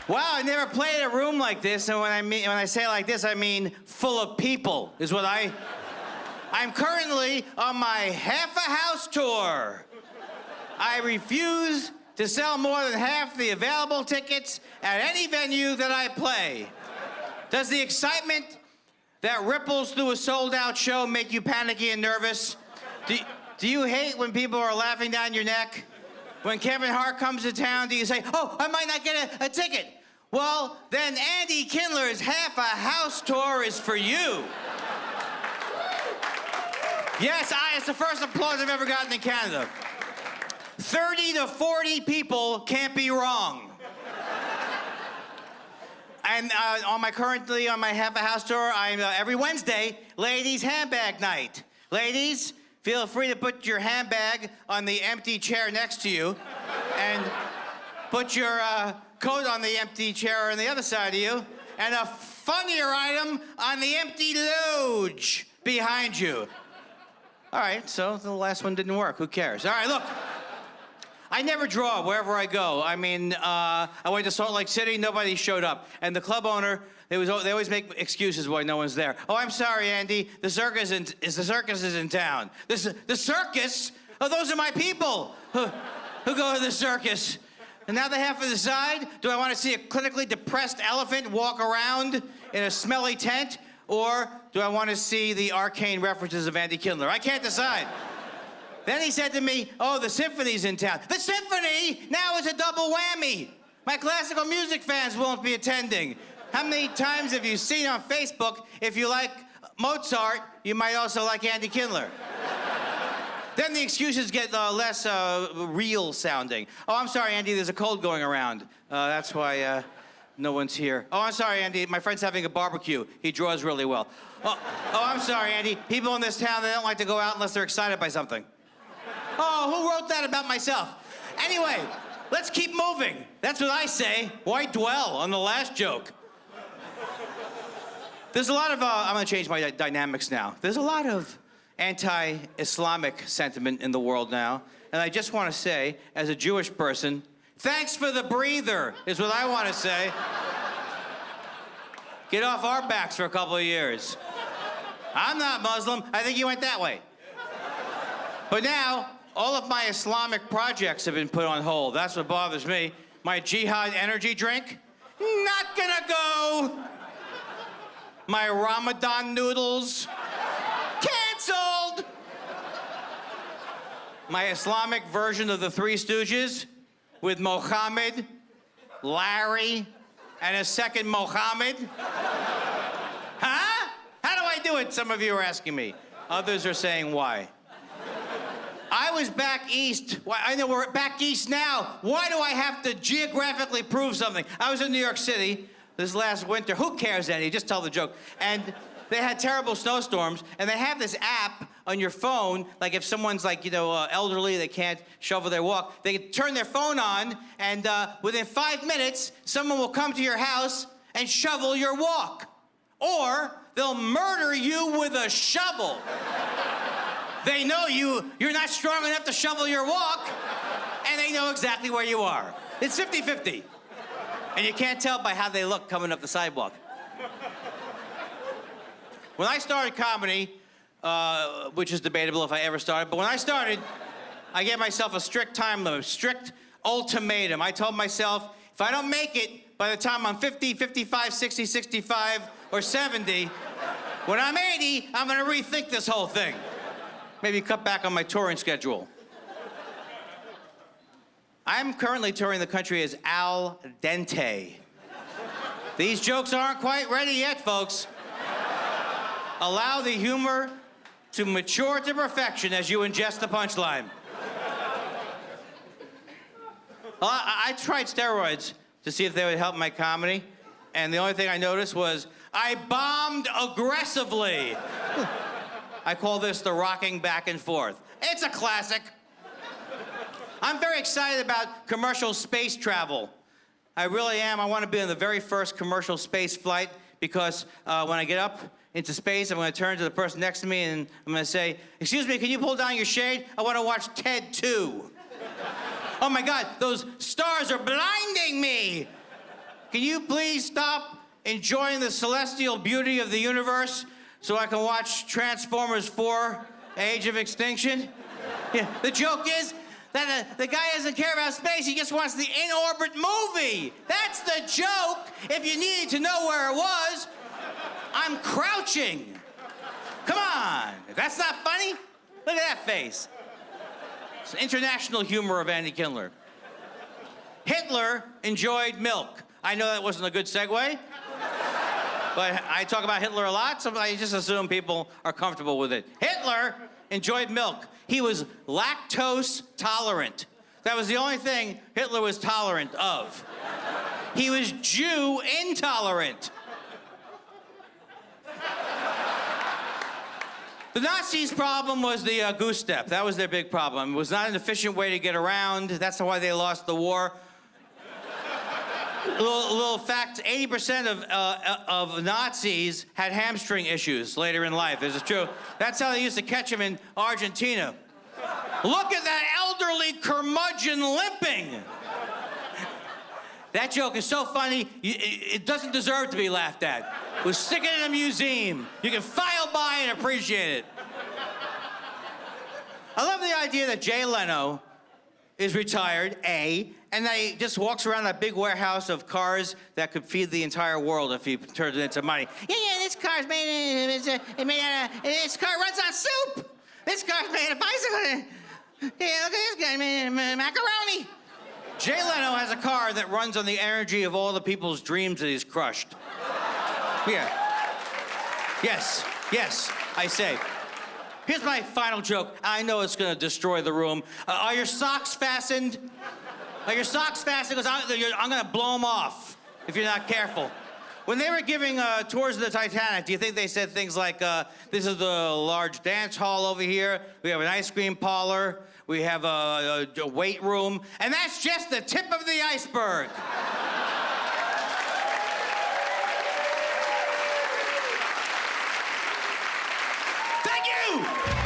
Wow, I never played a room like this, and when I say like this, I mean full of people, is what I'm currently on my half a house tour. I refuse to sell more than half the available tickets at any venue that I play. Does the excitement that ripples through a sold-out show make you panicky and nervous? Do you hate when people are laughing down your neck? When Kevin Hart comes to town, do you say, oh, I might not get a ticket? Well, then Andy Kindler's half a house tour is for you. Yes, it's the first applause I've ever gotten in Canada. 30 to 40 people can't be wrong. And currently on my half a house tour, I'm every Wednesday, ladies' handbag night. Ladies, feel free to put your handbag on the empty chair next to you and put your coat on the empty chair on the other side of you and a funnier item on the empty loge behind you. All right, so the last one didn't work. Who cares? All right, look. I never draw wherever I go. I mean, I went to Salt Lake City, nobody showed up. And the club owner, they always make excuses why no one's there. Oh, I'm sorry, Andy. The circus is in town. The circus? Oh, those are my people who go to the circus. And now they have to decide, do I want to see a clinically depressed elephant walk around in a smelly tent? Or do I want to see the arcane references of Andy Kindler? I can't decide. Then he said to me, oh, the symphony's in town. The symphony now is a double whammy. My classical music fans won't be attending. How many times have you seen on Facebook, if you like Mozart, you might also like Andy Kindler? Then the excuses get less real sounding. Oh, I'm sorry, Andy, there's a cold going around. That's why no one's here. Oh, I'm sorry, Andy, my friend's having a barbecue. He draws really well. Oh, I'm sorry, Andy. People in this town, they don't like to go out unless they're excited by something. Oh, who wrote that about myself? Anyway, let's keep moving. That's what I say. Why dwell on the last joke? There's a lot of, I'm gonna change my dynamics now. There's a lot of anti-Islamic sentiment in the world now. And I just wanna say, as a Jewish person, thanks for the breather, is what I wanna say. Get off our backs for a couple of years. I'm not Muslim. I think you went that way. But now, all of my Islamic projects have been put on hold. That's what bothers me. My jihad energy drink, not gonna go. My Ramadan noodles, canceled. My Islamic version of the Three Stooges with Mohammed, Larry, and a second Mohammed. Huh? How do I do it? Some of you are asking me. Others are saying why. I was back east. I know we're back east now. Why do I have to geographically prove something? I was in New York City this last winter. Who cares, Eddie? Just tell the joke. And they had terrible snowstorms, and they have this app on your phone, like if someone's like, elderly, they can't shovel their walk, they can turn their phone on, and within 5 minutes, someone will come to your house and shovel your walk. Or they'll murder you with a shovel. They know you're not strong enough to shovel your walk, and they know exactly where you are. It's 50-50. And you can't tell by how they look coming up the sidewalk. When I started comedy, which is debatable if I ever started, but when I started, I gave myself a strict time limit, strict ultimatum. I told myself, if I don't make it by the time I'm 50, 55, 60, 65, or 70, when I'm 80, I'm gonna rethink this whole thing. Maybe cut back on my touring schedule. I'm currently touring the country as al dente. These jokes aren't quite ready yet, folks. Allow the humor to mature to perfection as you ingest the punchline. Well, I tried steroids to see if they would help my comedy, and the only thing I noticed was I bombed aggressively. I call this the rocking back and forth. It's a classic. I'm very excited about commercial space travel. I really am. I want to be on the very first commercial space flight because when I get up into space, I'm going to turn to the person next to me and I'm going to say, excuse me, can you pull down your shade? I want to watch Ted 2. Oh my God, those stars are blinding me. can you please stop enjoying the celestial beauty of the universe so I can watch Transformers 4, Age of Extinction? Yeah. The joke is that the guy doesn't care about space, he just wants the in-orbit movie. That's the joke, if you needed to know where it was. I'm crouching. Come on, if that's not funny, look at that face. It's international humor of Andy Kindler. Hitler enjoyed milk. I know that wasn't a good segue, but I talk about Hitler a lot, so I just assume people are comfortable with it. Hitler enjoyed milk. He was lactose tolerant. That was the only thing Hitler was tolerant of. He was Jew intolerant. The Nazis' problem was the goose step. That was their big problem. It was not an efficient way to get around. That's why they lost the war. Little fact, 80% of Nazis had hamstring issues later in life. This is true. That's how they used to catch them in Argentina. Look at that elderly curmudgeon limping. That joke is so funny, it doesn't deserve to be laughed at. We'll stick it in a museum. You can file by and appreciate it. I love the idea that Jay Leno is retired, A, and that he just walks around that big warehouse of cars that could feed the entire world if he turned it into money. Yeah, this car's made, this car runs on soup. This car's made of bicycle. Yeah, look at this guy, made macaroni. Jay Leno has a car that runs on the energy of all the people's dreams that he's crushed. Yeah. Yes, I say. Here's my final joke. I know it's gonna destroy the room. Are your socks fastened? Are your socks fastened? Because I'm gonna blow them off if you're not careful. When they were giving tours of the Titanic, do you think they said things like, this is the large dance hall over here, we have an ice cream parlor, we have a weight room, and that's just the tip of the iceberg. Thank you!